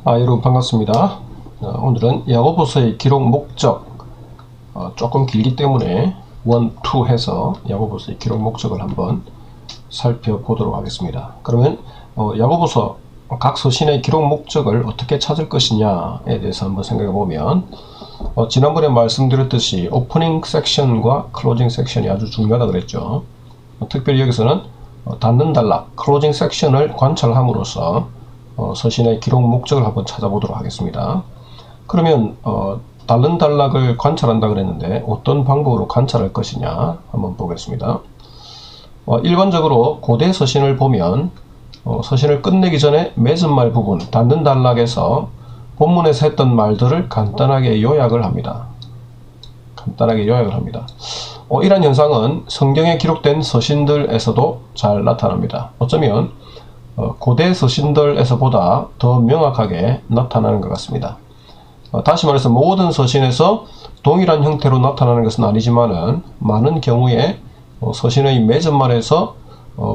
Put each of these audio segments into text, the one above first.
여러분 반갑습니다. 오늘은 야고보서의 기록 목적, 조금 길기 때문에 1, 2 해서 야고보서의 기록 목적을 한번 살펴보도록 하겠습니다. 그러면 야고보서 각 서신의 기록 목적을 어떻게 찾을 것이냐에 대해서 한번 생각해 보면, 지난번에 말씀드렸듯이 오프닝 섹션과 클로징 섹션이 아주 중요하다 그랬죠. 특별히 여기서는 닫는 단락, 클로징 섹션을 관찰함으로써 서신의 기록 목적을 한번 찾아보도록 하겠습니다. 그러면 닫는 단락을 관찰한다 그랬는데 어떤 방법으로 관찰할 것이냐 한번 보겠습니다. 일반적으로 고대 서신을 보면 서신을 끝내기 전에 맺은 말 부분, 닫는 단락에서 본문에서 했던 말들을 간단하게 요약을 합니다. 이러한 현상은 성경에 기록된 서신들에서도 잘 나타납니다. 어쩌면 고대 서신들에서보다 더 명확하게 나타나는 것 같습니다. 다시 말해서 모든 서신에서 동일한 형태로 나타나는 것은 아니지만은 많은 경우에 서신의 맺은 말에서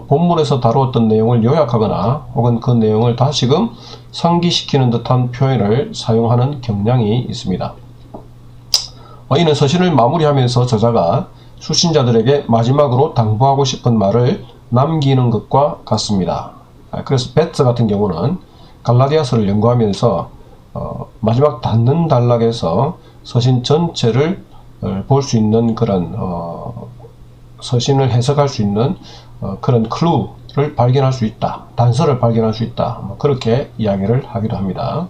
본문에서 다루었던 내용을 요약하거나 혹은 그 내용을 다시금 상기시키는 듯한 표현을 사용하는 경향이 있습니다. 이는 서신을 마무리하면서 저자가 수신자들에게 마지막으로 당부하고 싶은 말을 남기는 것과 같습니다. 그래서 베트 같은 경우는 갈라디아서를 연구하면서 마지막 닫는 단락에서 서신 전체를 볼 수 있는 그런 서신을 해석할 수 있는 그런 클루를 발견할 수 있다, 단서를 발견할 수 있다, 그렇게 이야기를 하기도 합니다.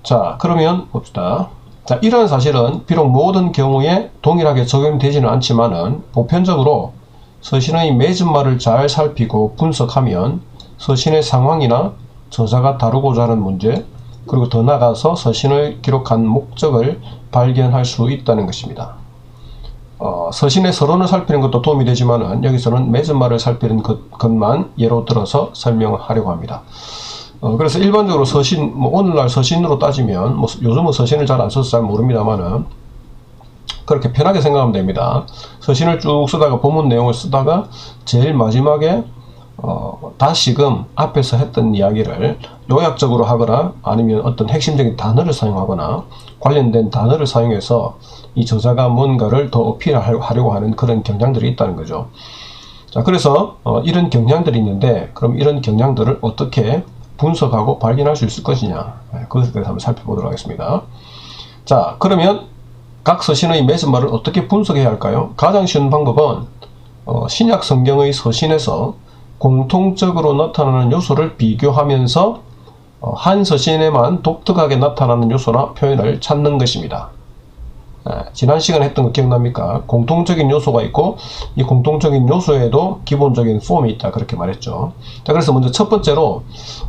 자, 그러면 봅시다. 자, 이러한 사실은 비록 모든 경우에 동일하게 적용되지는 않지만은 보편적으로 서신의 맺은 말을 잘 살피고 분석하면 서신의 상황이나 저자가 다루고자 하는 문제, 그리고 더 나아가서 서신을 기록한 목적을 발견할 수 있다는 것입니다. 서신의 서론을 살피는 것도 도움이 되지만 여기서는 맺은 말을 살피는 것만 예로 들어서 설명하려고 합니다. 그래서 일반적으로 서신, 오늘날 서신으로 따지면 요즘은 서신을 잘 안 써서 잘 모릅니다만은 그렇게 편하게 생각하면 됩니다. 서신을 쭉 쓰다가 본문 내용을 쓰다가 제일 마지막에 다시금 앞에서 했던 이야기를 요약적으로 하거나 아니면 어떤 핵심적인 단어를 사용하거나 관련된 단어를 사용해서 이 저자가 뭔가를 더 어필하려고 하는 그런 경향들이 있다는 거죠. 자, 그래서 이런 경향들이 있는데, 그럼 이런 경향들을 어떻게 분석하고 발견할 수 있을 것이냐, 그것에 대해서 한번 살펴보도록 하겠습니다. 자, 그러면 각 서신의 맺은 말을 어떻게 분석해야 할까요? 가장 쉬운 방법은 신약 성경의 서신에서 공통적으로 나타나는 요소를 비교하면서 한 서신에만 독특하게 나타나는 요소나 표현을 찾는 것입니다. 지난 시간에 했던 거 기억납니까? 공통적인 요소가 있고 이 공통적인 요소에도 기본적인 폼이 있다, 그렇게 말했죠. 자, 그래서 먼저 첫 번째로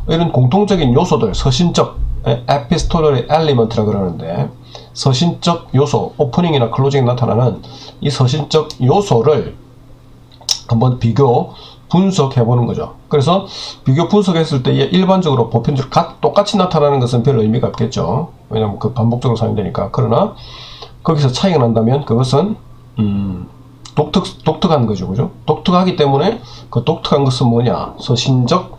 이런 공통적인 요소들, 서신적 에피스톨러리 엘리먼트라 그러는데, 서신적 요소, 오프닝이나 클로징에 나타나는 이 서신적 요소를 한번 비교 분석해 보는 거죠. 그래서 비교 분석했을 때 일반적으로 보편적으로 똑같이 나타나는 것은 별 의미가 없겠죠. 왜냐하면 그 반복적으로 사용되니까. 그러나 거기서 차이가 난다면 그것은 독특한 거죠. 그죠? 독특하기 때문에 그 독특한 것은 뭐냐? 서신적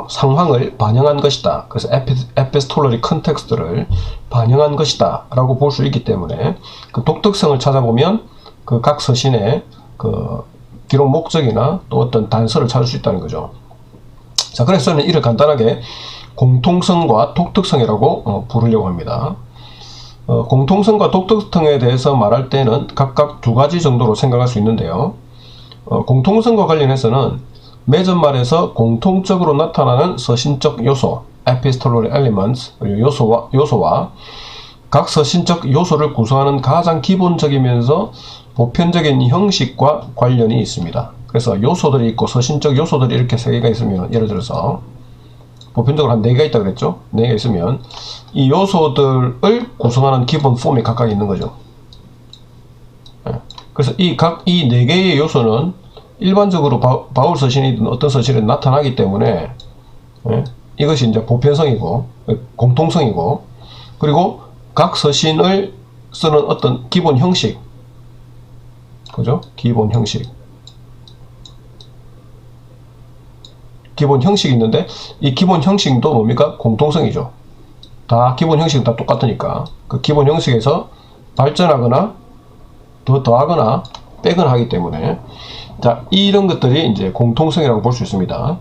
상황을 반영한 것이다. 그래서 에피스톨러리 컨텍스트를 반영한 것이다 라고 볼 수 있기 때문에 그 독특성을 찾아보면 그 각 서신의 그 기록 목적이나 또 어떤 단서를 찾을 수 있다는 거죠. 자, 그래서 저는 이를 간단하게 공통성과 독특성이라고 부르려고 합니다. 공통성과 독특성에 대해서 말할 때는 각각 두 가지 정도로 생각할 수 있는데요. 공통성과 관련해서는 맺은 말에서 공통적으로 나타나는 서신적 요소, epistolary elements, 요소와 각 서신적 요소를 구성하는 가장 기본적이면서 보편적인 형식과 관련이 있습니다. 그래서 요소들이 있고 서신적 요소들이 이렇게 세 개가 있으면, 예를 들어서 보편적으로 한 4개가 있다고 그랬죠? 4개 있으면 이 요소들을 구성하는 기본 폼이 각각 있는 거죠. 그래서 이 4개의 요소는 일반적으로 바울 서신이든 어떤 서신에 나타나기 때문에 이것이 이제 보편성이고 공통성이고, 그리고 각 서신을 쓰는 어떤 기본 형식, 기본 형식 기본 형식이 있는데 이 기본 형식도 뭡니까? 공통성이죠. 다 기본 형식은 다 똑같으니까 그 기본 형식에서 발전하거나 더 더하거나 빼거나 하기 때문에 자, 이런 것들이 이제 공통성이라고 볼 수 있습니다.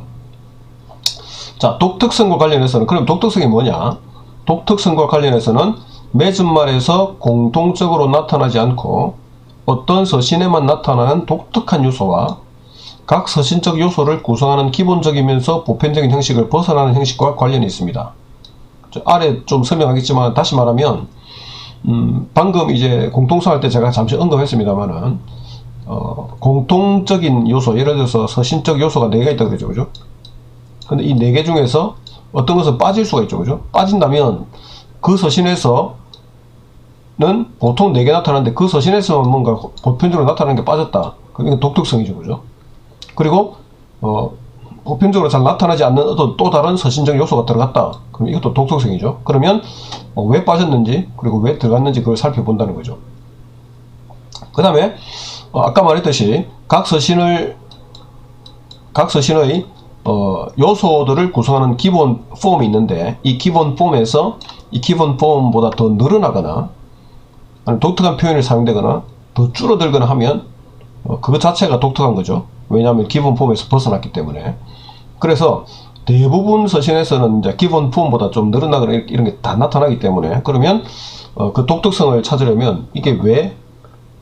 자, 독특성과 관련해서는 그럼 독특성이 뭐냐? 독특성과 관련해서는 맺은말에서 공통적으로 나타나지 않고 어떤 서신에만 나타나는 독특한 요소와 각 서신적 요소를 구성하는 기본적이면서 보편적인 형식을 벗어나는 형식과 관련이 있습니다. 아래 좀 설명하겠지만 다시 말하면 방금 이제 공통성 할 때 제가 잠시 언급했습니다만은 공통적인 요소, 예를 들어서 서신적 요소가 4개 있다 그러죠, 그죠? 근데 이 4개 중에서 어떤 것은 빠질 수가 있죠, 그죠? 빠진다면 그 서신에서는 보통 4개 나타나는데 그 서신에서만 뭔가 보편적으로 나타나는 게 빠졌다. 그게 독특성이죠, 그죠? 그리고 보편적으로 잘 나타나지 않는 어떤 또 다른 서신적 요소가 들어갔다. 그럼 이것도 독특성이죠. 그러면 왜 빠졌는지 그리고 왜 들어갔는지 그걸 살펴본다는 거죠. 그 다음에 아까 말했듯이 각 서신의 요소들을 구성하는 기본 폼이 있는데 이 기본 폼에서 이 기본 폼보다 더 늘어나거나 아니면 독특한 표현이 사용되거나 더 줄어들거나 하면 그것 자체가 독특한 거죠. 왜냐하면 기본 폼에서 벗어났기 때문에. 그래서 대부분 서신에서는 이제 기본 폼보다 좀 늘어나거나 이런 게 다 나타나기 때문에 그러면 그 독특성을 찾으려면 이게 왜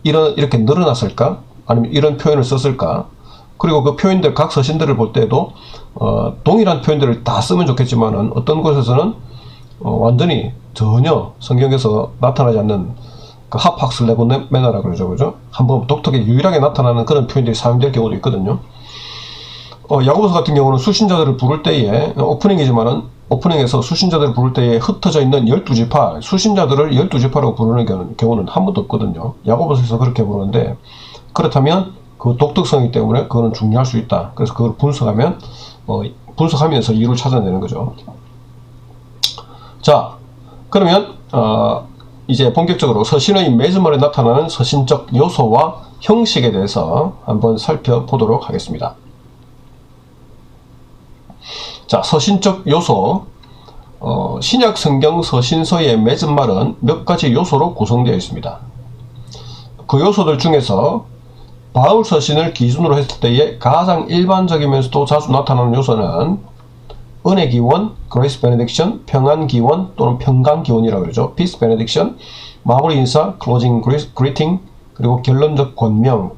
이렇게 늘어났을까? 아니면 이런 표현을 썼을까? 그리고 그 표현들, 각 서신들을 볼 때도 동일한 표현들을 다 쓰면 좋겠지만은 어떤 곳에서는 완전히 전혀 성경에서 나타나지 않는 그 하팍슬레고 매너라 그러죠, 그죠? 한번 독특하게 유일하게 나타나는 그런 표현들이 사용될 경우도 있거든요. 야고보서 같은 경우는 수신자들을 부를 때에 오프닝이지만은 오프닝에서 수신자들을 부를 때에 흩어져 있는 12지파, 수신자들을 12지파라고 부르는 경우는 한 번도 없거든요. 야고보서에서 그렇게 부르는데 그렇다면 그 독특성이기 때문에 그거는 중요할 수 있다. 그래서 그걸 분석하면서 이유를 찾아내는 거죠. 자, 그러면 이제 본격적으로 서신의 맺은말에 나타나는 서신적 요소와 형식에 대해서 한번 살펴보도록 하겠습니다. 자, 서신적 요소. 신약 성경 서신서의 맺은말은 몇 가지 요소로 구성되어 있습니다. 그 요소들 중에서 바울 서신을 기준으로 했을 때에 가장 일반적이면서도 자주 나타나는 요소는 은혜 기원, grace benediction, 평안 기원 또는 평강 기원이라고 그러죠. peace benediction, 마무리 인사, closing greeting, 그리고 결론적 권면,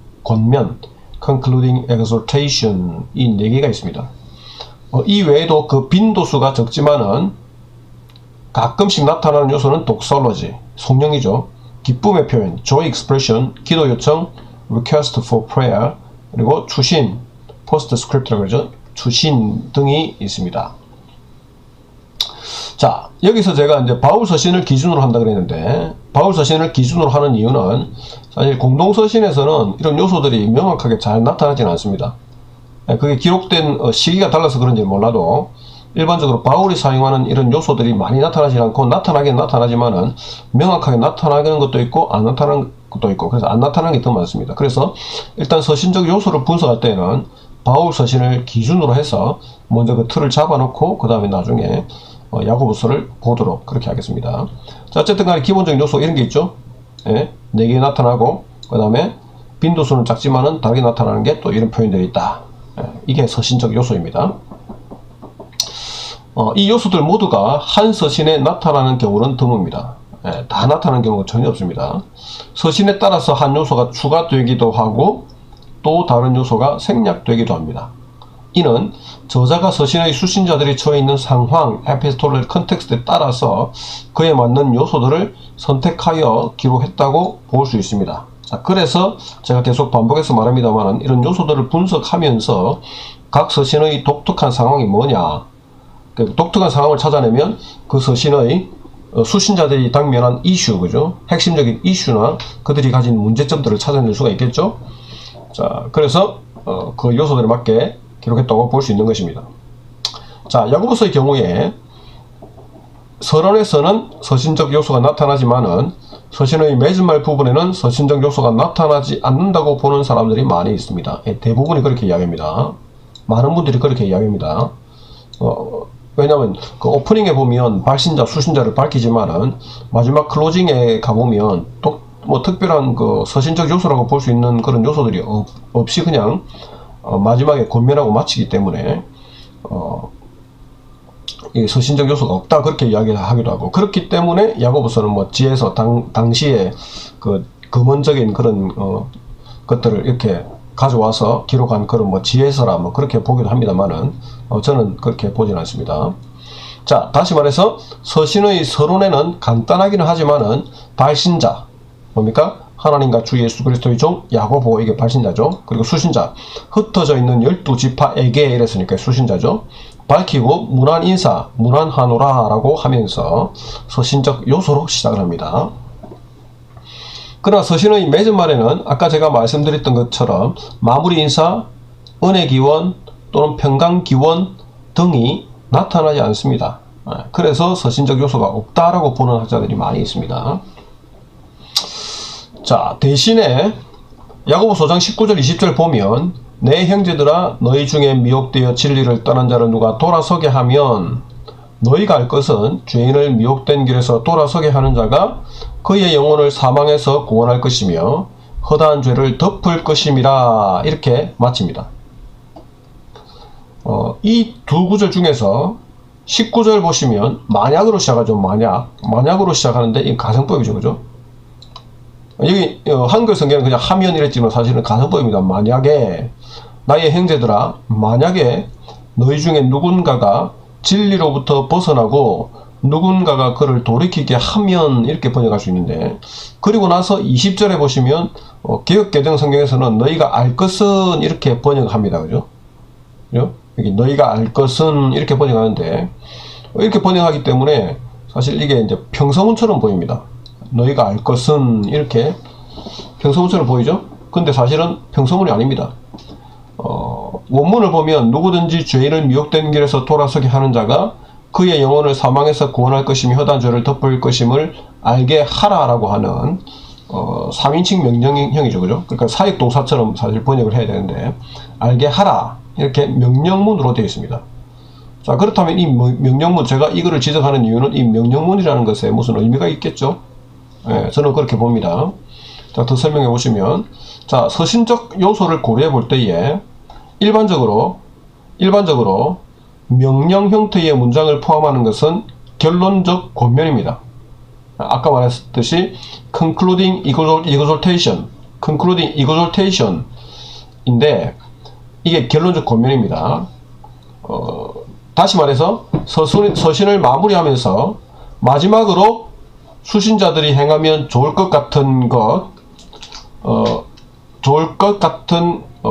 concluding exhortation, 이 4개가 있습니다. 이 외에도 그 빈도수가 적지만은 가끔씩 나타나는 요소는 독설러지, 성령이죠. 기쁨의 표현, joy expression, 기도 요청, request for prayer, 그리고 추신, postscript라고 그러죠. 추신 등이 있습니다. 자, 여기서 제가 이제 바울 서신을 기준으로 한다 그랬는데 바울 서신을 기준으로 하는 이유는 사실 공동 서신에서는 이런 요소들이 명확하게 잘 나타나지는 않습니다. 그게 기록된 시기가 달라서 그런지 몰라도 일반적으로 바울이 사용하는 이런 요소들이 많이 나타나지 않고 나타나긴 나타나지만은 명확하게 나타나는 것도 있고 안 나타나는 것도 있고 그래서 안 나타나는 게 더 많습니다. 그래서 일단 서신적 요소를 분석할 때는 바울 서신을 기준으로 해서 먼저 그 틀을 잡아놓고 그 다음에 나중에 야고보서를 보도록 그렇게 하겠습니다. 자, 어쨌든 간에 기본적인 요소 이런 게 있죠. 예, 4개 나타나고 그 다음에 빈도수는 작지만은 다르게 나타나는 게 또 이런 표현들이 있다. 예, 이게 서신적 요소입니다. 이 요소들 모두가 한 서신에 나타나는 경우는 드뭅니다. 예, 다 나타나는 경우가 전혀 없습니다. 서신에 따라서 한 요소가 추가되기도 하고 또 다른 요소가 생략되기도 합니다. 이는 저자가 서신의 수신자들이 처해 있는 상황, 에피스톨의 컨텍스트에 따라서 그에 맞는 요소들을 선택하여 기록했다고 볼 수 있습니다. 자, 그래서 제가 계속 반복해서 말합니다만 이런 요소들을 분석하면서 각 서신의 독특한 상황이 뭐냐, 그 독특한 상황을 찾아내면 그 서신의 수신자들이 당면한 이슈, 그죠? 핵심적인 이슈나 그들이 가진 문제점들을 찾아낼 수가 있겠죠? 자, 그래서 그 요소들에 맞게 기록했다고 볼 수 있는 것입니다. 자, 야고보서의 경우에 서론에서는 서신적 요소가 나타나지만은 서신의 맺은말 부분에는 서신적 요소가 나타나지 않는다고 보는 사람들이 많이 있습니다. 대부분이 그렇게 이야기합니다. 많은 분들이 그렇게 이야기합니다. 왜냐면 그 오프닝에 보면 발신자, 수신자를 밝히지만은 마지막 클로징에 가보면 또 뭐 특별한 그 서신적 요소라고 볼 수 있는 그런 요소들이 없이 그냥 마지막에 권면하고 마치기 때문에 이 서신적 요소가 없다 그렇게 이야기하기도 하고, 그렇기 때문에 야고보서는 뭐 지에서 당시에 그 근원적인 그런 것들을 이렇게 가져와서 기록한 그런 뭐 지혜서라 뭐 그렇게 보기도 합니다만은 저는 그렇게 보진 않습니다. 자, 다시 말해서 서신의 서론에는 간단하기는 하지만은 발신자 뭡니까? 하나님과 주 예수 그리스도의 종 야고보, 이게 발신자죠. 그리고 수신자, 흩어져 있는 12지파에게 이랬으니까 수신자죠. 밝히고 문안 인사, 문안하노라 라고 하면서 서신적 요소로 시작을 합니다. 그러나 서신의 맺은 말에는 아까 제가 말씀드렸던 것처럼 마무리 인사, 은혜 기원 또는 평강 기원 등이 나타나지 않습니다. 그래서 서신적 요소가 없다라고 보는 학자들이 많이 있습니다. 자, 대신에 야고보서 5장 19절 20절 보면 내 형제들아 너희 중에 미혹되어 진리를 떠난 자를 누가 돌아서게 하면 너희가 알 것은 죄인을 미혹된 길에서 돌아서게 하는 자가 그의 영혼을 사망에서 구원할 것이며 허다한 죄를 덮을 것임이라, 이렇게 마칩니다. 이 두 구절 중에서 19절 보시면 만약으로 시작하죠. 만약으로 시작하는데 이 가정법이죠, 그죠? 여기 한글 성경은 그냥 하면 이랬지만 사실은 가정법입니다. 만약에 나의 형제들아, 만약에 너희 중에 누군가가 진리로부터 벗어나고 누군가가 그를 돌이키게 하면, 이렇게 번역할 수 있는데, 그리고 나서 20절에 보시면 개역개정 성경에서는 너희가 알 것은 이렇게 번역합니다. 그죠? 여기 너희가 알 것은 이렇게 번역하는데, 이렇게 번역하기 때문에 사실 이게 이제 평서문처럼 보입니다. 너희가 알 것은 이렇게 평서문처럼 보이죠? 근데 사실은 평서문이 아닙니다. 원문을 보면 누구든지 죄인을 미혹된 길에서 돌아서게 하는 자가 그의 영혼을 사망에서 구원할 것이며 허다한 죄를 덮을 것임을 알게 하라라고 하는 3인칭 명령형이죠, 그죠? 그러니까 사역 동사처럼 사실 번역을 해야 되는데, 알게 하라, 이렇게 명령문으로 되어 있습니다. 자, 그렇다면 이 명령문, 제가 이거를 지적하는 이유는 이 명령문이라는 것에 무슨 의미가 있겠죠? 네, 저는 그렇게 봅니다. 자, 더 설명해 보시면, 자, 서신적 요소를 고려해 볼 때에 일반적으로 명령 형태의 문장을 포함하는 것은 결론적 권면입니다. 아까 말했듯이 concluding exhortation 인데 이게 결론적 권면입니다. 다시 말해서 서신을 마무리하면서 마지막으로 수신자들이 행하면 좋을 것 같은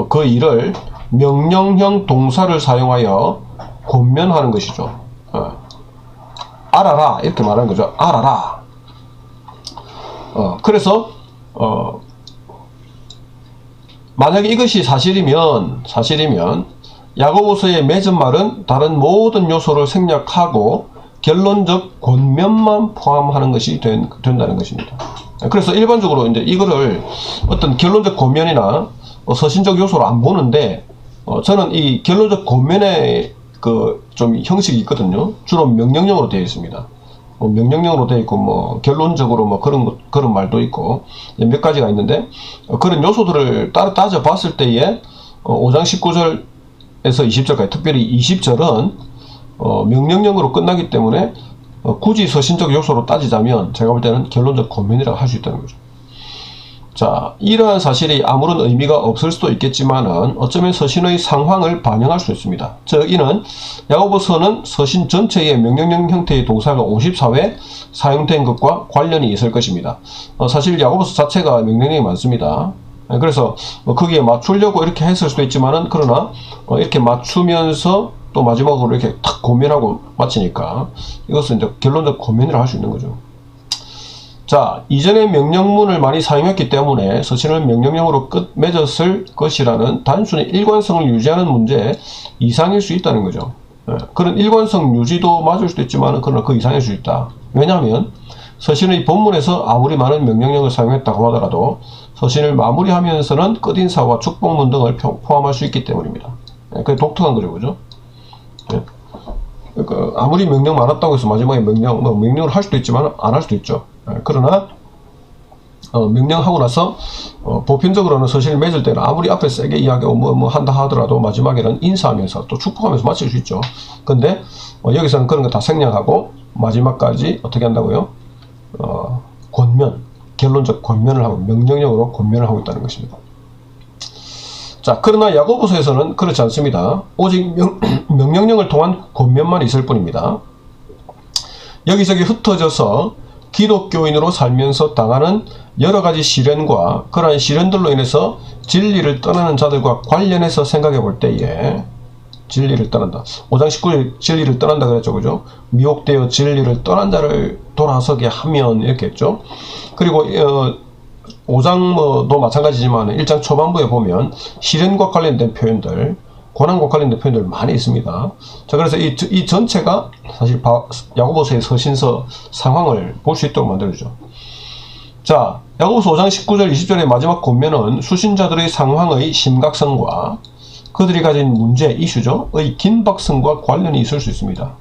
그 일을 명령형 동사를 사용하여 권면하는 것이죠. 알아라, 이렇게 말하는 거죠. 알아라. 그래서 만약에 이것이 사실이면 야고보서의 맺은 말은 다른 모든 요소를 생략하고 결론적 권면만 포함하는 것이 된다는 것입니다. 그래서 일반적으로 이제 이거를 어떤 결론적 권면이나 서신적 요소로 안 보는데, 저는 이 결론적 권면의 좀 형식이 있거든요. 주로 명령형으로 되어 있습니다. 명령형으로 되어 있고, 뭐 결론적으로 뭐 그런 말도 있고 몇 가지가 있는데, 그런 요소들을 따져 봤을 때에 5장 19절에서 20절까지, 특별히 20절은 명령형으로 끝나기 때문에 굳이 서신적 요소로 따지자면 제가 볼 때는 결론적 권면이라고 할 수 있다는 거죠. 자, 이러한 사실이 아무런 의미가 없을 수도 있겠지만은 어쩌면 서신의 상황을 반영할 수 있습니다. 즉, 이는 야고보서는 서신 전체의 명령형 형태의 동사가 54회 사용된 것과 관련이 있을 것입니다. 사실 야고보서 자체가 명령형이 많습니다. 그래서 거기에 맞추려고 이렇게 했을 수도 있지만은, 그러나 이렇게 맞추면서 또 마지막으로 이렇게 탁 권면하고 마치니까 이것은 이제 결론적 권면이라고 할 수 있는 거죠. 자, 이전에 명령문을 많이 사용했기 때문에 서신을 명령형으로 맺었을 것이라는 단순히 일관성을 유지하는 문제 이상일 수 있다는 거죠. 그런 일관성 유지도 맞을 수도 있지만 그러나 그 이상일 수 있다. 왜냐하면 서신의 본문에서 아무리 많은 명령형을 사용했다고 하더라도 서신을 마무리하면서는 끝인사와 축복문 등을 포함할 수 있기 때문입니다. 그게 독특한 거죠, 그죠? 예. 그러니까 아무리 명령 많았다고 해서 마지막에 명령을 할 수도 있지만 안 할 수도 있죠. 예. 그러나 명령하고 나서 보편적으로는 서신을 맺을 때는 아무리 앞에 세게 이야기하고 뭐 한다 하더라도 마지막에는 인사하면서 또 축복하면서 마칠 수 있죠. 근데 여기서는 그런 거 다 생략하고 마지막까지 어떻게 한다고요? 권면, 결론적 권면을 하고 명령형으로 권면을 하고 있다는 것입니다. 자, 그러나 야고보서에서는 그렇지 않습니다. 오직 명령형을 통한 권면만 있을 뿐입니다. 여기저기 흩어져서 기독교인으로 살면서 당하는 여러 가지 시련과 그러한 시련들로 인해서 진리를 떠나는 자들과 관련해서 생각해 볼 때에 진리를 떠난다. 5장 19절 진리를 떠난다 그랬죠. 그죠? 미혹되어 진리를 떠난 자를 돌아서게 하면 이렇게 했죠. 그리고 5장도 마찬가지지만 1장 초반부에 보면 시련과 관련된 표현들, 고난과 관련된 표현들 많이 있습니다. 자, 그래서 이 전체가 사실 야고보서의 서신서 상황을 볼 수 있도록 만들어주죠. 자, 야고보서 5장 19절 20절의 마지막 권면은 수신자들의 상황의 심각성과 그들이 가진 문제, 이슈죠. 의 긴박성과 관련이 있을 수 있습니다.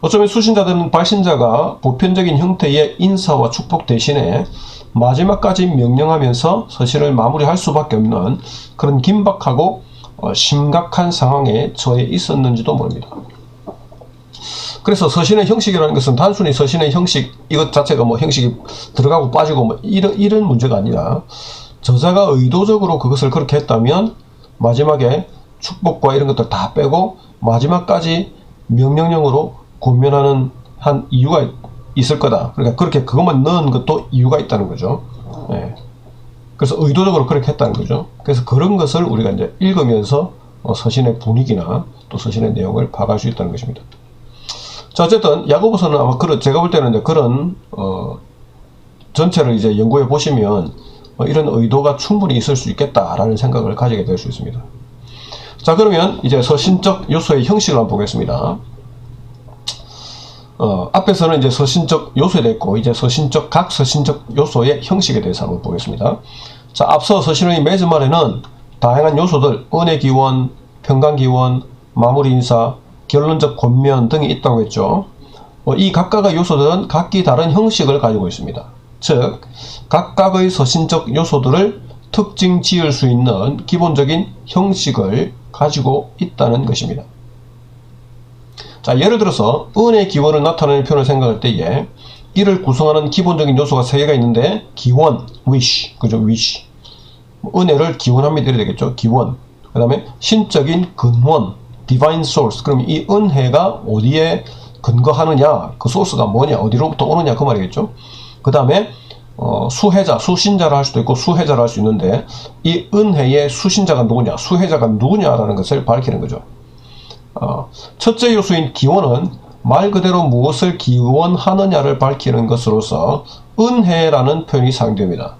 어쩌면 수신자들은 발신자가 보편적인 형태의 인사와 축복 대신에 마지막까지 명령하면서 서신을 마무리할 수밖에 없는 그런 긴박하고 심각한 상황에 처해 있었는지도 모릅니다. 그래서 서신의 형식이라는 것은 단순히 서신의 형식, 이것 자체가 뭐 형식이 들어가고 빠지고 뭐 이런 문제가 아니라 저자가 의도적으로 그것을 그렇게 했다면 마지막에 축복과 이런 것들 다 빼고 마지막까지 명령형으로 권면하는 한 이유가 있을 거다. 그러니까 그렇게 그것만 넣은 것도 이유가 있다는 거죠. 예. 그래서 의도적으로 그렇게 했다는 거죠. 그래서 그런 것을 우리가 이제 읽으면서 서신의 분위기나 또 서신의 내용을 파악할 수 있다는 것입니다. 자, 어쨌든 야고보서는 아마 제가 볼 때는 이제 그런 전체를 이제 연구해 보시면 이런 의도가 충분히 있을 수 있겠다라는 생각을 가지게 될 수 있습니다. 자, 그러면 이제 서신적 요소의 형식을 한번 보겠습니다. 앞에서는 이제 서신적 요소에 대했고 이제 각 서신적 요소의 형식에 대해서 한번 보겠습니다. 자, 앞서 서신의 매즈 말에는 다양한 요소들, 은혜 기원, 평강 기원, 마무리 인사, 결론적 권면 등이 있다고 했죠. 이 각각의 요소들은 각기 다른 형식을 가지고 있습니다. 즉, 각각의 서신적 요소들을 특징 지을 수 있는 기본적인 형식을 가지고 있다는 것입니다. 자, 예를 들어서 은혜 기원을 나타내는 표현을 생각할 때에 이를 구성하는 기본적인 요소가 3개가 있는데 기원, wish, 그죠? wish. 은혜를 기원합니다. 이래야 되겠죠? 기원. 그 다음에 신적인 근원, divine source. 그럼 이 은혜가 어디에 근거하느냐, 그 소스가 뭐냐, 어디로부터 오느냐 그 말이겠죠? 그 다음에 수혜자, 수신자를 할 수도 있고 수혜자를 할 수 있는데 이 은혜의 수신자가 누구냐, 수혜자가 누구냐라는 것을 밝히는 거죠. 첫째 요소인 기원은 말 그대로 무엇을 기원하느냐를 밝히는 것으로서 은혜라는 표현이 사용됩니다.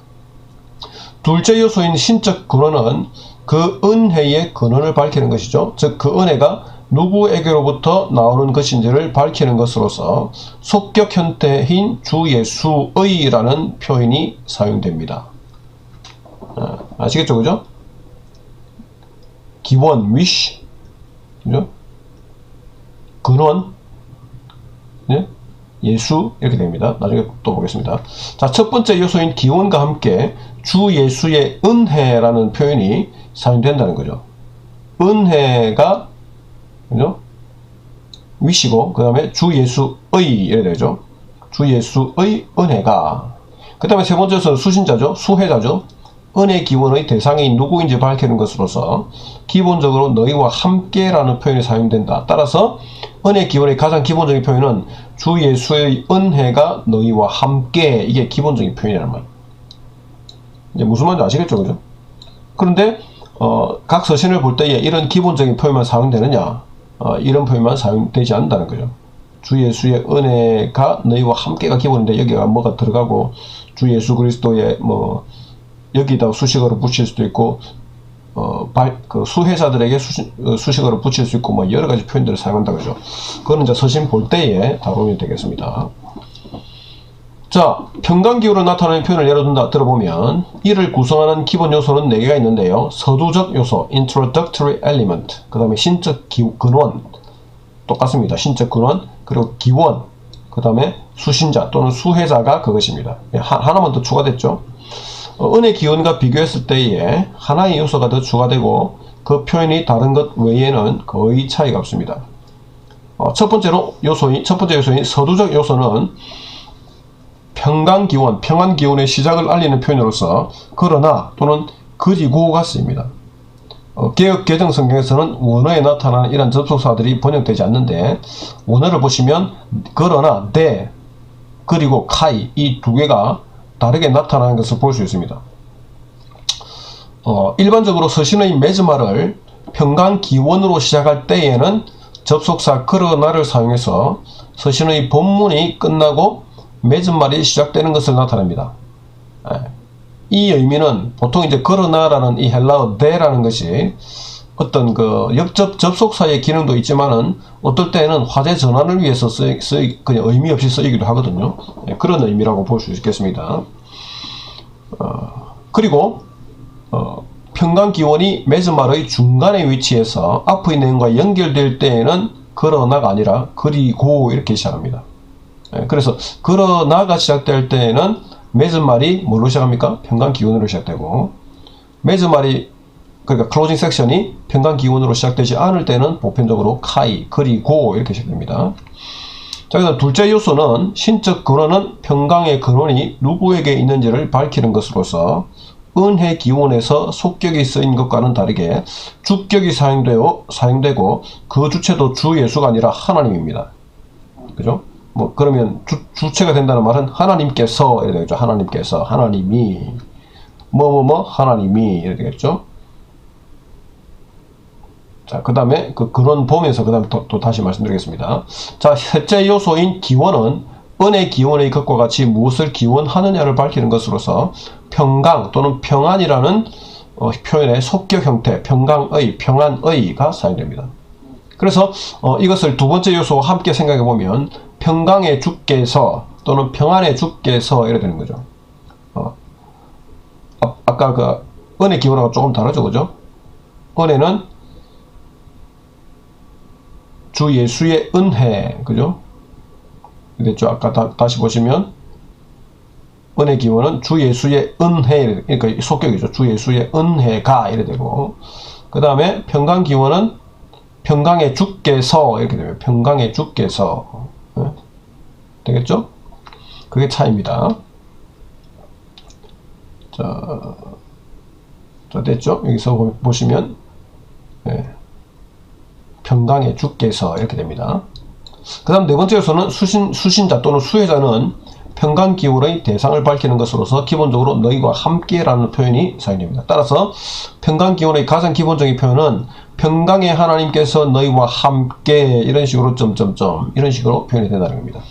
둘째 요소인 신적 근원은 그 은혜의 근원을 밝히는 것이죠. 즉 그 은혜가 누구에게로부터 나오는 것인지를 밝히는 것으로서 속격 형태인 주 예수의라는 표현이 사용됩니다. 아시겠죠? 그죠? 기원, wish, 그죠? 근원, 네? 예수 이렇게 됩니다. 나중에 또 보겠습니다. 자, 첫 번째 요소인 기원과 함께 주 예수의 은혜라는 표현이 사용된다는 거죠. 은혜가 그죠? 위시고 그 다음에 주 예수의 이래 되죠. 주 예수의 은혜가. 그 다음에 세 번째는 수신자죠. 수혜자죠. 은혜 기원의 대상이 누구인지 밝히는 것으로서 기본적으로 너희와 함께라는 표현이 사용된다. 따라서 은혜 기원의 가장 기본적인 표현은 주 예수의 은혜가 너희와 함께, 이게 기본적인 표현이란 말이에요. 이제 무슨 말인지 아시겠죠? 그죠? 그런데 각 서신을 볼 때에 이런 기본적인 표현만 사용되느냐? 이런 표현만 사용되지 않는다는 거죠. 주 예수의 은혜가 너희와 함께가 기본인데 여기가 뭐가 들어가고 주 예수 그리스도의 뭐 여기다 수식어를 붙일 수도 있고 그 수혜자들에게 수식어를 붙일 수 있고 뭐 여러 가지 표현들을 사용한다 그죠. 그거는 이제 서신 볼 때에 다루면 되겠습니다. 자, 평강기호를 나타내는 표현을 예로 든다 들어보면 이를 구성하는 기본 요소는 4개가 있는데요. 서두적 요소, introductory element, 그 다음에 신적 근원, 똑같습니다. 신적 근원, 그리고 기원, 그 다음에 수신자 또는 수혜자가 그것입니다. 하나만 더 추가됐죠. 은의 기원과 비교했을 때에 하나의 요소가 더 추가되고 그 표현이 다른 것 외에는 거의 차이가 없습니다. 첫 번째 요소인 서두적 요소는 평강기원, 평안기원의 시작을 알리는 표현으로서 그러나 또는 그리고가 쓰입니다. 개역 개정 성경에서는 원어에 나타나는 이런 접속사들이 번역되지 않는데 원어를 보시면 그러나, 대, 그리고 카이 이 두 개가 다르게 나타나는 것을 볼 수 있습니다. 일반적으로 서신의 맺음말을 평강기원으로 시작할 때에는 접속사 그러나를 사용해서 서신의 본문이 끝나고 맺음말이 시작되는 것을 나타냅니다. 이 의미는 보통 이제 그러나라는 이 헬라어 대라는 것이 어떤 그 역접 접속사의 기능도 있지만은 어떨 때는 화제 전환을 위해서 그냥 의미 없이 쓰이기도 하거든요. 그런 의미라고 볼 수 있겠습니다. 그리고 평강기원이 맺음말의 중간에 위치해서 앞의 내용과 연결될 때에는 그러나가 아니라 그리고 이렇게 시작합니다. 그래서 그러나가 시작될 때에는 맺음말이 뭘로 시작합니까? 평강기원으로 시작되고 맺음말이 그러니까 클로징 섹션이 평강기원으로 시작되지 않을 때는 보편적으로 카이, 그리고 이렇게 시작됩니다. 자, 그다음 둘째 요소는 신적 근원은 평강의 근원이 누구에게 있는지를 밝히는 것으로서 은혜 기원에서 속격이 쓰인 것과는 다르게 주격이 사용되고 그 주체도 주 예수가 아니라 하나님입니다. 그죠? 뭐 그러면 주체가 된다는 말은 하나님께서 이래 되겠죠. 하나님께서, 하나님이 하나님이 이래 되겠죠. 자, 그 다음에 그 근원 보면서 그 다음에 또 다시 말씀드리겠습니다. 자, 셋째 요소인 기원은 은혜 기원의 것과 같이 무엇을 기원하느냐를 밝히는 것으로서 평강 또는 평안이라는 표현의 속격 형태, 평강의, 평안의가 사용됩니다. 그래서 이것을 두 번째 요소와 함께 생각해 보면 평강의 주께서 또는 평안의 주께서 이래 되는 거죠. 아까 그 은혜 기원하고 조금 다르죠, 그죠? 은혜는 주 예수의 은혜, 그죠? 됐죠? 아까 다시 보시면 은혜 기원은 주 예수의 은혜, 그러니까 속격이죠. 주 예수의 은혜가 이래 되고, 그 다음에 평강 기원은 평강의 주께서 이렇게 되면 평강의 주께서 되겠죠? 그게 차이입니다. 자 됐죠? 여기서 보시면 평강의 주께서 이렇게 됩니다. 그 다음 네 번째 요소는 수신자 또는 수혜자는 평강기원의 대상을 밝히는 것으로서 기본적으로 너희와 함께라는 표현이 사용됩니다. 따라서 평강기원의 가장 기본적인 표현은 평강의 하나님께서 너희와 함께 이런 식으로 이런 식으로 표현이 된다는 겁니다.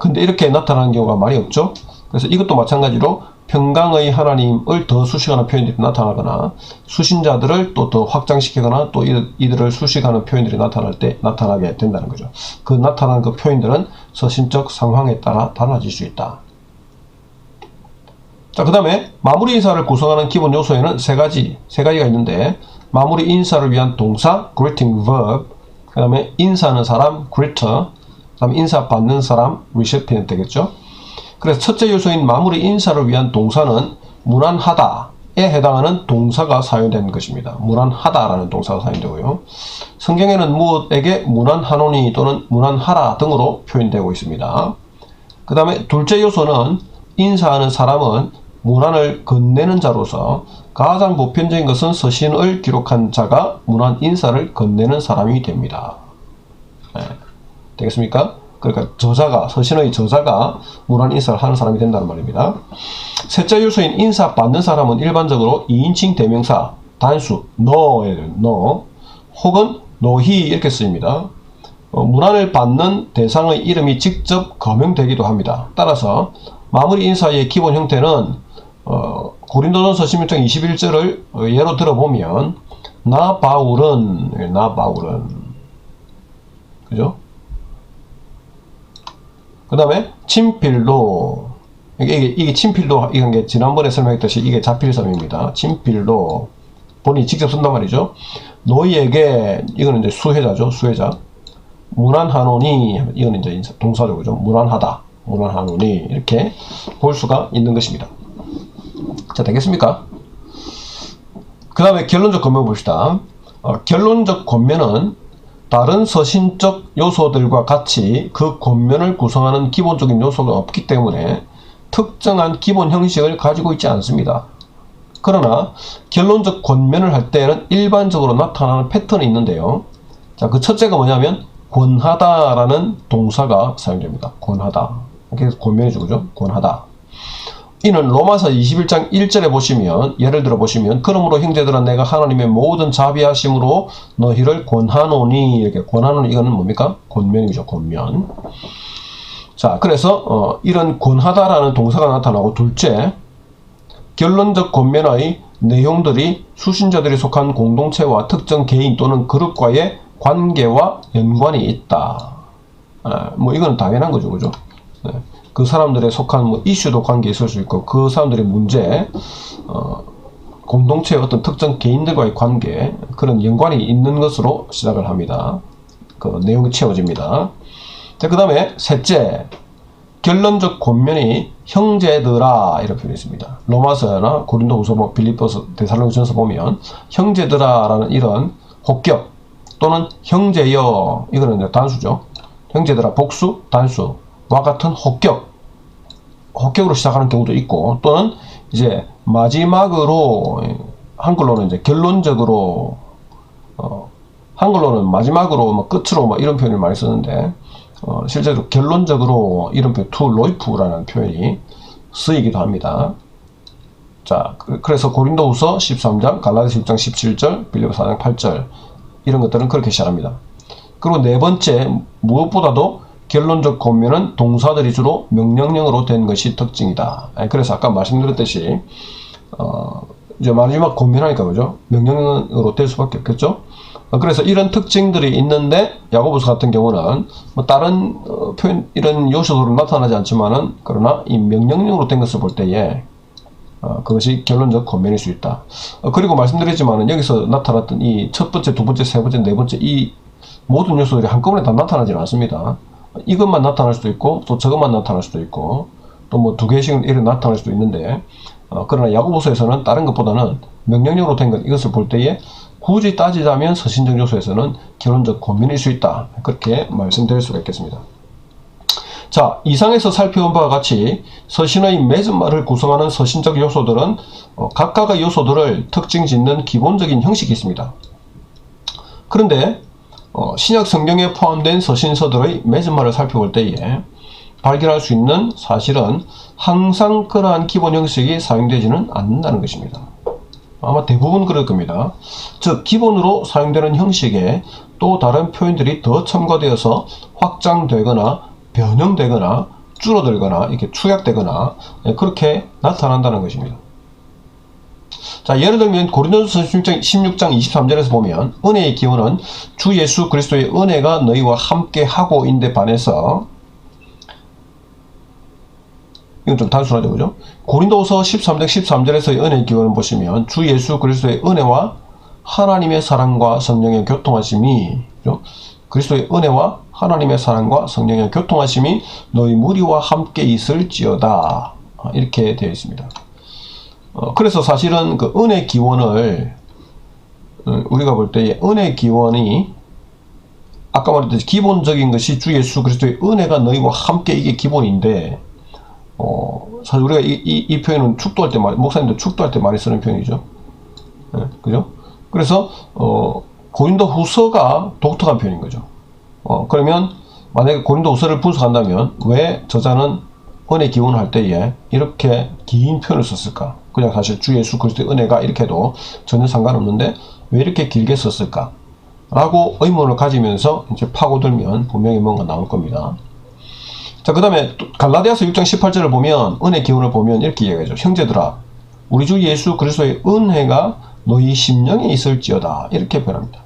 근데 이렇게 나타나는 경우가 많이 없죠. 그래서 이것도 마찬가지로 평강의 하나님을 더 수식하는 표현들이 나타나거나 수신자들을 또 더 확장시키거나 또 이들을 수식하는 표현들이 나타나게 된다는 거죠. 그 나타나는 그 표현들은 서신적 상황에 따라 달라질 수 있다. 자, 그 다음에 마무리 인사를 구성하는 기본 요소에는 세 가지가 있는데 마무리 인사를 위한 동사 greeting verb, 그 다음에 인사하는 사람 greeter, 그 다음에 인사 받는 사람 recipient 되겠죠. 그래서 첫째 요소인 마무리 인사를 위한 동사는 무난하다에 해당하는 동사가 사용된 것입니다. 무난하다라는 동사가 사용되고요. 성경에는 무엇에게 무난하노니 또는 무난하라 등으로 표현되고 있습니다. 그 다음에 둘째 요소는 인사하는 사람은 문안을 건네는 자로서 가장 보편적인 것은 서신을 기록한 자가 문안 인사를 건네는 사람이 됩니다. 되겠습니까? 그러니까 서신의 저자가 문안 인사를 하는 사람이 된다는 말입니다. 셋째 요소인 인사 받는 사람은 일반적으로 2인칭 대명사, 단수, 너 혹은 너희 이렇게 쓰입니다. 문안을 받는 대상의 이름이 직접 거명되기도 합니다. 따라서 마무리 인사의 기본 형태는 고린도전서 16장 21절을 예로 들어보면 나 바울은 그죠? 그 다음에 친필로 이게 친필로, 이건 게 지난번에 설명했듯이 이게 자필섬입니다. 친필로 본인이 직접 쓴단 말이죠. 너희에게, 이거는 이제 수혜자죠. 수혜자. 문안하노니, 이거는 이제 동사죠. 그죠? 문안하다. 문안하노니. 이렇게 볼 수가 있는 것입니다. 자, 되겠습니까? 그 다음에 결론적 권면 봅시다. 결론적 권면은 다른 서신적 요소들과 같이 그 권면을 구성하는 기본적인 요소가 없기 때문에 특정한 기본 형식을 가지고 있지 않습니다. 그러나 결론적 권면을 할 때는 일반적으로 나타나는 패턴이 있는데요. 자, 그 첫째가 뭐냐면 권하다라는 동사가 사용됩니다. 권하다. 그래서 권면이죠. 그죠? 권하다. 이는 로마서 21장 1절에 보시면, 예를 들어 보시면, 그러므로 형제들아 내가 하나님의 모든 자비하심으로 너희를 권하노니, 이렇게 권하노니, 이거는 뭡니까? 권면이죠. 권면. 자, 그래서 이런 권하다라는 동사가 나타나고, 둘째, 결론적 권면의 내용들이 수신자들이 속한 공동체와 특정 개인 또는 그룹과의 관계와 연관이 있다. 뭐 이건 당연한 거죠. 그죠? 네. 그 사람들에 속한 뭐 이슈도 관계 있을 수 있고, 그 사람들의 문제, 공동체의 어떤 특정 개인들과의 관계, 그런 연관이 있는 것으로 시작을 합니다. 그 내용이 채워집니다. 자, 그 다음에 셋째, 결론적 권면이 형제들아, 이렇게 표현했습니다. 로마서나 고린도후서, 빌립보서, 데살로니가전서 보면 형제들아라는 이런 혹격 또는 형제여, 이거는 이제 단수죠. 형제들아 복수, 단수와 같은 혹격으로 시작하는 경우도 있고, 또는 이제 마지막으로, 한글로는 이제 결론적으로, 한글로는 마지막으로, 뭐 끝으로, 뭐 이런 표현을 많이 쓰는데, 실제로 결론적으로 이런 표현, to 로이프라는 표현이 쓰이기도 합니다. 자, 그래서 고린도후서 13장, 갈라디아서 6장 17절, 빌립보서 4장 8절, 이런 것들은 그렇게 시작합니다. 그리고 네 번째, 무엇보다도 결론적 권면은 동사들이 주로 명령형으로 된 것이 특징이다. 그래서 아까 말씀드렸듯이 이제 마지막 권면하니까 그죠? 명령형으로 될 수밖에 없겠죠? 그래서 이런 특징들이 있는데 야고보서 같은 경우는 뭐 다른 표현 이런 요소들은 나타나지 않지만은, 그러나 이 명령형으로 된 것을 볼 때에 그것이 결론적 권면일 수 있다. 그리고 말씀드렸지만은 여기서 나타났던 이 첫 번째, 두 번째, 세 번째, 네 번째 이 모든 요소들이 한꺼번에 다 나타나지는 않습니다. 이것만 나타날 수도 있고, 또 저것만 나타날 수도 있고, 또 뭐 두 개씩 이렇게 나타날 수도 있는데, 그러나 야고보서에서는 다른 것보다는 명령형으로 된 것, 이것을 볼 때에 굳이 따지자면 서신적 요소에서는 결론적 권면일 수 있다. 그렇게 말씀드릴 수가 있겠습니다. 자, 이상에서 살펴본 바와 같이 서신의 맺음말을 구성하는 서신적 요소들은 각각의 요소들을 특징 짓는 기본적인 형식이 있습니다. 그런데 신약 성경에 포함된 서신서들의 맺음말을 살펴볼 때에 발견할 수 있는 사실은 항상 그러한 기본 형식이 사용되지는 않는다는 것입니다. 아마 대부분 그럴 겁니다. 즉, 기본으로 사용되는 형식에 또 다른 표현들이 더 첨가되어서 확장되거나 변형되거나 줄어들거나 이렇게 축약되거나 그렇게 나타난다는 것입니다. 자, 예를 들면 고린도전서 16장 23절에서 보면 은혜의 기원은 주 예수 그리스도의 은혜가 너희와 함께 하고 인데 반해서, 이건 좀 단순하죠, 그죠? 고린도후서 13장 13절에서의 은혜의 기원을 보시면 주 예수 그리스도의 은혜와 하나님의 사랑과 성령의 교통하심이, 그죠? 그리스도의 은혜와 하나님의 사랑과 성령의 교통하심이 너희 무리와 함께 있을지어다, 이렇게 되어 있습니다. 그래서 사실은 그 은혜 기원을 우리가 볼 때 은혜 기원이 아까 말했듯이 기본적인 것이 주 예수 그리스도의 은혜가 너희와 함께, 이게 기본인데, 사실 우리가 이 표현은 축도할 때 목사님들 축도할 때 많이 쓰는 표현이죠. 네, 그죠? 그래서 고린도 후서가 독특한 표현인 거죠. 그러면 만약에 고린도 후서를 분석한다면 왜 저자는 은혜 기원을 할 때에 이렇게 긴 표현을 썼을까? 그냥 사실 주 예수 그리스도의 은혜가 이렇게 해도 전혀 상관없는데 왜 이렇게 길게 썼을까? 라고 의문을 가지면서 이제 파고들면 분명히 뭔가 나올 겁니다. 자, 그 다음에 갈라디아서 6장 18절을 보면 은혜 기원을 보면 이렇게 이야기하죠. 형제들아, 우리 주 예수 그리스도의 은혜가 너희 심령에 있을지어다, 이렇게 표현합니다.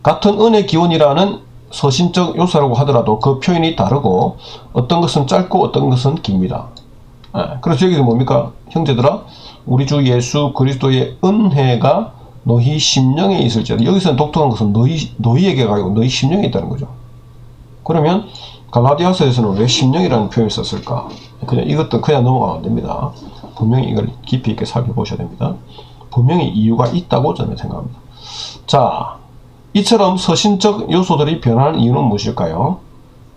같은 은혜 기원이라는 서신적 요소라고 하더라도 그 표현이 다르고 어떤 것은 짧고 어떤 것은 깁니다. 그래서 여기서 뭡니까? 형제들아, 우리 주 예수 그리스도의 은혜가 너희 심령에 있을지어다. 여기서는 독특한 것은 너희에게 가지고 너희 심령에 있다는 거죠. 그러면 갈라디아서에서는 왜 심령이라는 표현을 썼을까? 그냥 이것도 그냥 넘어가면 안 됩니다. 분명히 이걸 깊이 있게 살펴보셔야 됩니다. 분명히 이유가 있다고 저는 생각합니다. 자, 이처럼 서신적 요소들이 변하는 이유는 무엇일까요?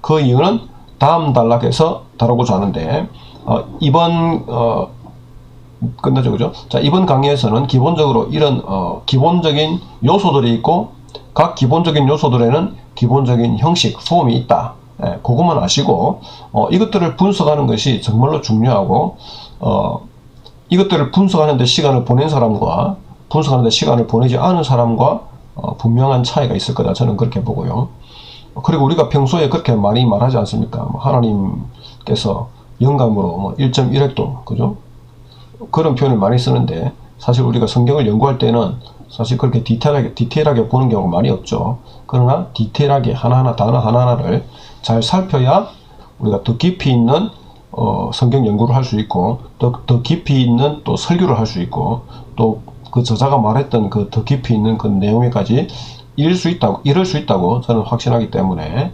그 이유는 다음 단락에서 다루고자 하는데, 이번 끝나죠, 그죠? 자, 이번 강의에서는 기본적으로 이런 기본적인 요소들이 있고, 각 기본적인 요소들에는 기본적인 형식, 폼이 있다. 그것만 아시고 이것들을 분석하는 것이 정말로 중요하고, 이것들을 분석하는 데 시간을 보낸 사람과 분석하는 데 시간을 보내지 않은 사람과 분명한 차이가 있을 거다. 저는 그렇게 보고요. 그리고 우리가 평소에 그렇게 많이 말하지 않습니까? 하나님께서 영감으로 1.1획도, 그죠? 그런 표현을 많이 쓰는데, 사실 우리가 성경을 연구할 때는 사실 그렇게 디테일하게 보는 경우가 많이 없죠. 그러나 디테일하게 하나하나 단어 하나하나를 잘 살펴야 우리가 더 깊이 있는 성경 연구를 할 수 있고, 더 깊이 있는 또 설교를 할 수 있고, 또 그 저자가 말했던 그 더 깊이 있는 그 내용에까지 이룰 수 있다고 저는 확신하기 때문에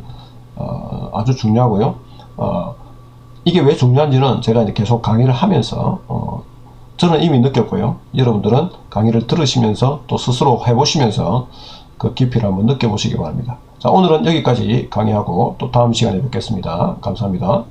아주 중요하고요. 이게 왜 중요한지는 제가 이제 계속 강의를 하면서 저는 이미 느꼈고요. 여러분들은 강의를 들으시면서 또 스스로 해보시면서 그 깊이를 한번 느껴보시기 바랍니다. 자, 오늘은 여기까지 강의하고 또 다음 시간에 뵙겠습니다. 감사합니다.